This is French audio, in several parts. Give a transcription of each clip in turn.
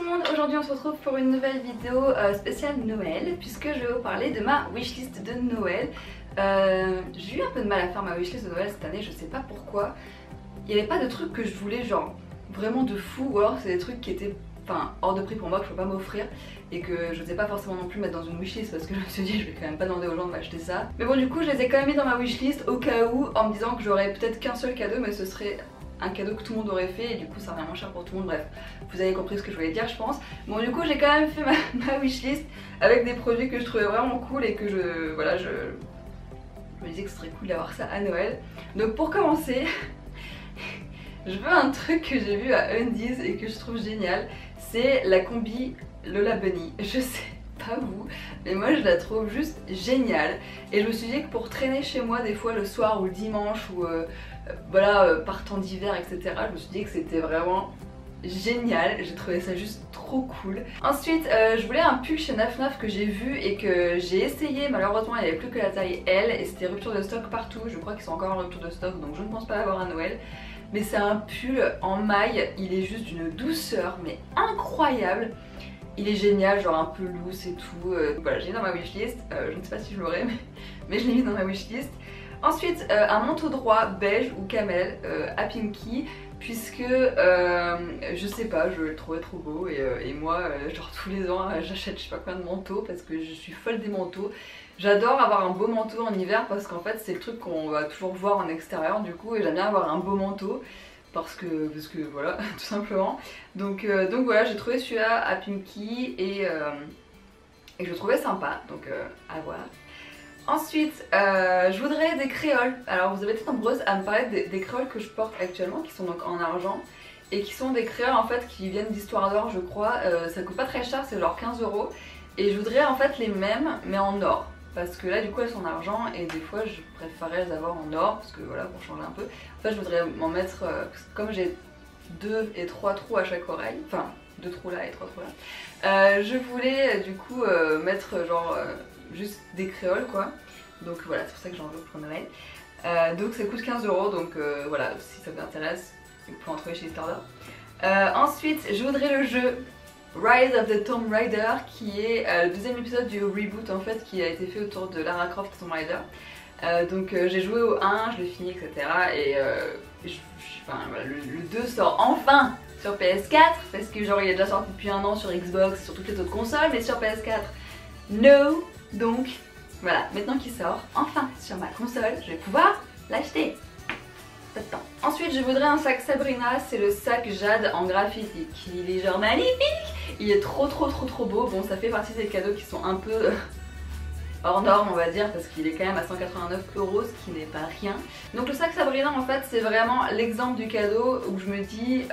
tout le monde, aujourd'hui on se retrouve pour une nouvelle vidéo spéciale Noël, puisque je vais vous parler de ma wishlist de Noël. J'ai eu un peu de mal à faire ma wishlist de Noël cette année, je sais pas pourquoi. Il n'y avait pas de trucs que je voulais genre vraiment de fou, ou alors c'est des trucs qui étaient hors de prix pour moi, que je peux pas m'offrir et que je ne sais pas forcément non plus mettre dans une wishlist parce que je me suis dit je vais quand même pas demander aux gens de m'acheter ça. Mais bon, du coup je les ai quand même mis dans ma wishlist au cas où, en me disant que j'aurais peut-être qu'un seul cadeau, mais ce serait un cadeau que tout le monde aurait fait et du coup ça revient moins cher pour tout le monde. Bref, vous avez compris ce que je voulais dire, je pense. Bon, du coup j'ai quand même fait ma wishlist avec des produits que je trouvais vraiment cool et que je me disais que ce serait cool d'avoir ça à Noël. Donc pour commencer je veux un truc que j'ai vu à Undies et que je trouve génial, c'est la combi Lola Bunny. Je sais pas vous, mais moi je la trouve juste géniale. Et je me suis dit que pour traîner chez moi des fois le soir ou le dimanche ou par temps d'hiver, etc., je me suis dit que c'était vraiment génial. J'ai trouvé ça juste trop cool. Ensuite je voulais un pull chez Naf Naf que j'ai vu et que j'ai essayé. Malheureusement il n'y avait plus que la taille L et c'était rupture de stock partout. Je crois qu'ils sont encore en rupture de stock, donc je ne pense pas l'avoir à Noël. Mais c'est un pull en maille, il est juste d'une douceur mais incroyable. Il est génial, genre un peu loose et tout. Voilà, je l'ai mis dans ma wishlist. Je ne sais pas si je l'aurai, mais je l'ai mis dans ma wishlist. Ensuite, un manteau droit beige ou camel à Pinky, puisque je sais pas, je le trouvais trop beau et moi, genre tous les ans, j'achète je sais pas combien de manteaux parce que je suis folle des manteaux. J'adore avoir un beau manteau en hiver parce qu'en fait c'est le truc qu'on va toujours voir en extérieur du coup, et j'aime bien avoir un beau manteau parce que voilà, tout simplement. Donc voilà, j'ai trouvé celui-là à Pinky et je le trouvais sympa, donc à voir. Ensuite, je voudrais des créoles. Alors vous avez été nombreuses à me parler des créoles que je porte actuellement, qui sont donc en argent et qui sont des créoles en fait qui viennent d'Histoire d'Or, je crois. Ça coûte pas très cher, c'est genre 15 € et je voudrais en fait les mêmes mais en or. Parce que là du coup elles sont en argent et des fois je préférerais les avoir en or parce que voilà, pour changer un peu. En fait je voudrais m'en mettre, comme j'ai 2 et 3 trous à chaque oreille, enfin 2 trous là et 3 trous là, je voulais du coup mettre genre juste des créoles quoi. Donc voilà, c'est pour ça que j'en veux pour Noël. Donc ça coûte 15 €, donc voilà, si ça vous intéresse vous pouvez en trouver chez Histoire d'Or. Ensuite je voudrais le jeu Rise of the Tomb Raider, qui est le deuxième épisode du reboot en fait qui a été fait autour de Lara Croft Tomb Raider. Donc j'ai joué au 1, je l'ai fini, etc. Et voilà, le 2 sort enfin sur PS4 parce que genre il est déjà sorti depuis un an sur Xbox et sur toutes les autres consoles, mais sur PS4 no. Donc voilà, maintenant qu'il sort enfin sur ma console, je vais pouvoir l'acheter. Ensuite je voudrais un sac Sabrina, c'est le sac Jade en graphite, il est genre magnifique, il est trop beau. Bon, ça fait partie des cadeaux qui sont un peu hors norme on va dire, parce qu'il est quand même à 189 €, ce qui n'est pas rien. Donc le sac Sabrina en fait c'est vraiment l'exemple du cadeau où je me dis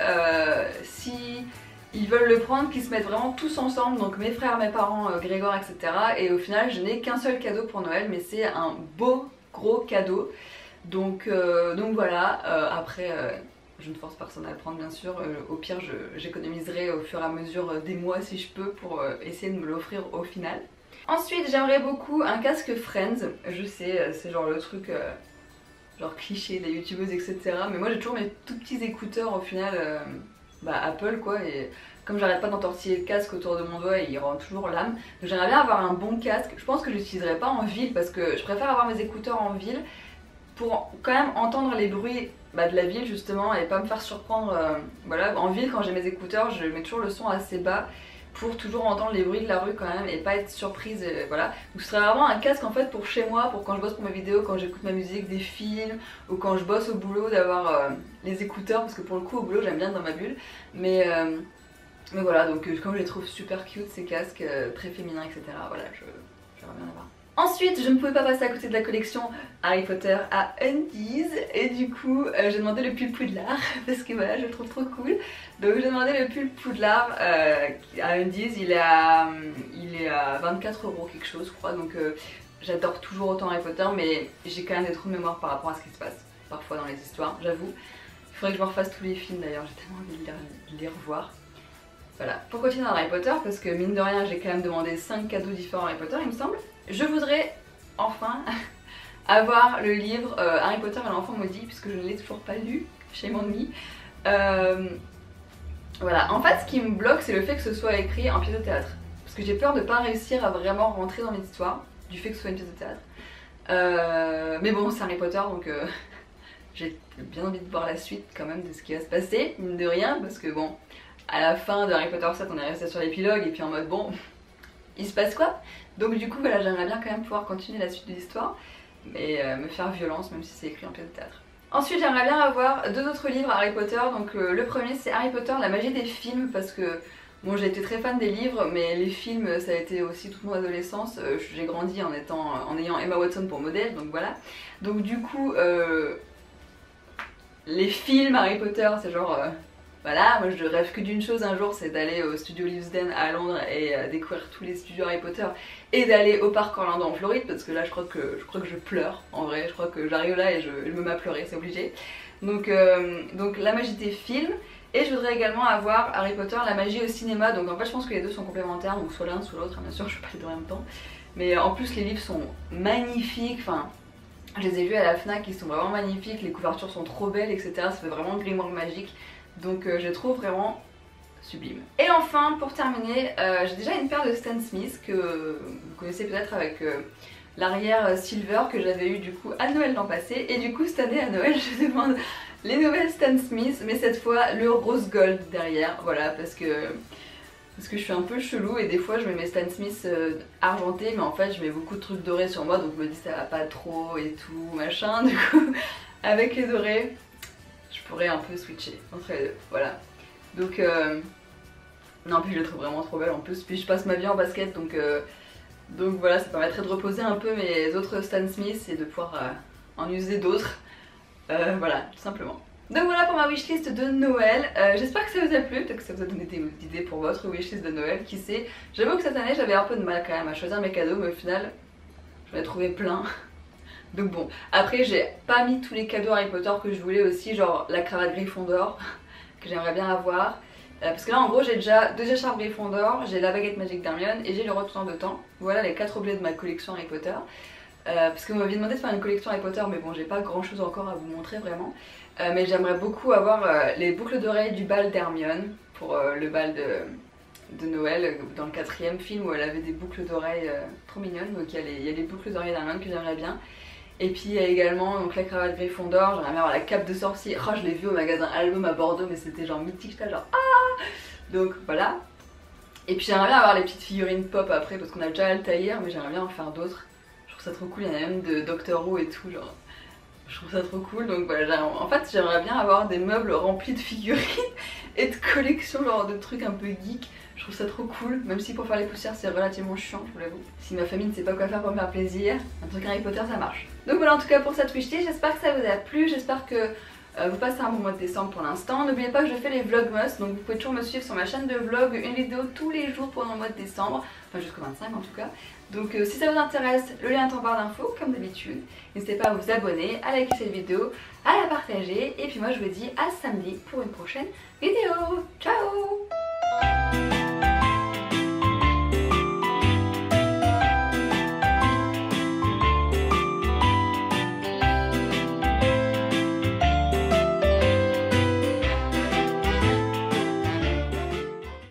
si ils veulent le prendre, qu'ils se mettent vraiment tous ensemble, donc mes frères, mes parents, Grégoire, etc. Et au final je n'ai qu'un seul cadeau pour Noël, mais c'est un beau gros cadeau. Donc voilà, après je ne force personne à le prendre bien sûr, au pire j'économiserai au fur et à mesure des mois si je peux pour essayer de me l'offrir au final. Ensuite j'aimerais beaucoup un casque Friends, je sais c'est genre le truc genre cliché des youtubeuses etc. Mais moi j'ai toujours mes tout petits écouteurs au final Apple quoi, et comme j'arrête pas d'entortiller le casque autour de mon doigt il rend toujours l'âme. Donc j'aimerais bien avoir un bon casque, je pense que je l'utiliserai pas en ville parce que je préfère avoir mes écouteurs en ville pour quand même entendre les bruits de la ville justement et pas me faire surprendre. Voilà, en ville quand j'ai mes écouteurs je mets toujours le son assez bas pour toujours entendre les bruits de la rue quand même et pas être surprise, voilà. Donc ce serait vraiment un casque en fait pour chez moi, pour quand je bosse pour mes vidéos, quand j'écoute ma musique, des films ou quand je bosse au boulot, d'avoir les écouteurs parce que pour le coup au boulot j'aime bien être dans ma bulle. Mais voilà, donc comme je les trouve super cute ces casques, très féminins etc. Voilà, j'aimerais bien avoir. Ensuite, je ne pouvais pas passer à côté de la collection Harry Potter à Undies et du coup j'ai demandé le pull Poudlard parce que voilà, je le trouve trop cool. Donc j'ai demandé le pull Poudlard à Undies, il est à 24 € quelque chose je crois. Donc j'adore toujours autant Harry Potter, mais j'ai quand même des trous de mémoire par rapport à ce qui se passe parfois dans les histoires, j'avoue. Il faudrait que je me refasse tous les films d'ailleurs, j'ai tellement envie de les revoir. Voilà, pour continuer dans Harry Potter, parce que mine de rien j'ai quand même demandé 5 cadeaux différents Harry Potter il me semble. Je voudrais enfin avoir le livre Harry Potter et l'enfant maudit, puisque je ne l'ai toujours pas lu, shame on me. Voilà, en fait ce qui me bloque c'est le fait que ce soit écrit en pièce de théâtre. Parce que j'ai peur de pas réussir à vraiment rentrer dans l'histoire, du fait que ce soit une pièce de théâtre. Mais bon, c'est Harry Potter donc j'ai bien envie de voir la suite quand même de ce qui va se passer, mine de rien, parce que bon, à la fin de Harry Potter 7 on est resté sur l'épilogue et puis en mode bon, il se passe quoi? Donc du coup voilà, j'aimerais bien quand même pouvoir continuer la suite de l'histoire, mais me faire violence même si c'est écrit en pièce de théâtre. Ensuite j'aimerais bien avoir 2 autres livres Harry Potter, donc le premier c'est Harry Potter, la magie des films, parce que bon j'ai été très fan des livres, mais les films ça a été aussi toute mon adolescence, j'ai grandi en ayant Emma Watson pour modèle, donc voilà. Donc du coup les films Harry Potter c'est genre voilà, moi je rêve que d'une chose un jour, c'est d'aller au studio Leavesden à Londres et découvrir tous les studios Harry Potter et d'aller au parc Orlando en Floride, parce que là je crois que je pleure en vrai, je crois que j'arrive là et je me mets à pleurer, c'est obligé. Donc la magie des films, et je voudrais également avoir Harry Potter, la magie au cinéma, donc en fait je pense que les deux sont complémentaires, donc soit l'un soit l'autre, bien sûr je fais pas les deux en même temps. Mais en plus les livres sont magnifiques, enfin je les ai lus à la FNAC, ils sont vraiment magnifiques, les couvertures sont trop belles, etc. Ça fait vraiment grimoire magique. Donc je les trouve vraiment sublimes. Et enfin, pour terminer, j'ai déjà une paire de Stan Smith que vous connaissez peut-être avec l'arrière silver que j'avais eu du coup à Noël l'an passé. Et du coup cette année à Noël je demande les nouvelles Stan Smith, mais cette fois le rose gold derrière. Voilà, parce que je suis un peu chelou et des fois je mets mes Stan Smith argentés, mais en fait je mets beaucoup de trucs dorés sur moi, donc je me dis ça va pas trop et tout machin. Du coup avec les dorés je pourrais un peu switcher entre les deux, voilà. Donc non, puis je les trouve vraiment trop belles en plus, puis je passe ma vie en basket, donc voilà, ça permettrait de reposer un peu mes autres Stan Smith et de pouvoir en user d'autres, voilà, tout simplement. Donc voilà pour ma wishlist de Noël, j'espère que ça vous a plu, peut-être que ça vous a donné des idées pour votre wishlist de Noël, qui sait. J'avoue que cette année j'avais un peu de mal quand même à choisir mes cadeaux, mais au final j'en ai trouvé plein. Donc bon, après j'ai pas mis tous les cadeaux Harry Potter que je voulais aussi, genre la cravate Gryffondor que j'aimerais bien avoir, parce que là en gros j'ai déjà 2 écharpes Gryffondor, j'ai la baguette magique d'Hermione et j'ai le retour de temps. Voilà les 4 objets de ma collection Harry Potter, parce que vous m'aviez demandé de faire une collection Harry Potter, mais bon j'ai pas grand chose encore à vous montrer vraiment, mais j'aimerais beaucoup avoir les boucles d'oreilles du bal d'Hermione pour le bal de Noël dans le 4e film où elle avait des boucles d'oreilles trop mignonnes, donc il y a les boucles d'oreilles d'Hermione que j'aimerais bien. Et puis il y a également donc, la cravate Gryffondor, j'aimerais bien avoir la cape de sorcier. Oh, je l'ai vu au magasin Album à Bordeaux, mais c'était genre mythique, j'étais genre ah. Donc voilà. Et puis j'aimerais bien avoir les petites figurines pop après, parce qu'on a déjà Altaïr, mais j'aimerais bien en faire d'autres. Je trouve ça trop cool, il y en a même de Doctor Who et tout, genre je trouve ça trop cool. Donc voilà, en fait j'aimerais bien avoir des meubles remplis de figurines et de collections, genre de trucs un peu geek. Je trouve ça trop cool, même si pour faire les poussières c'est relativement chiant, je vous l'avoue. Si ma famille ne sait pas quoi faire pour me faire plaisir, un truc Harry Potter ça marche. Donc voilà en tout cas pour cette wishlist, j'espère que ça vous a plu, j'espère que vous passez un bon mois de décembre pour l'instant. N'oubliez pas que je fais les vlogmas, donc vous pouvez toujours me suivre sur ma chaîne de vlog, une vidéo tous les jours pendant le mois de décembre, enfin jusqu'au 25 en tout cas. Donc si ça vous intéresse, le lien est en barre d'infos comme d'habitude. N'hésitez pas à vous abonner, à liker cette vidéo, à la partager, et puis moi je vous dis à samedi pour une prochaine vidéo. Ciao!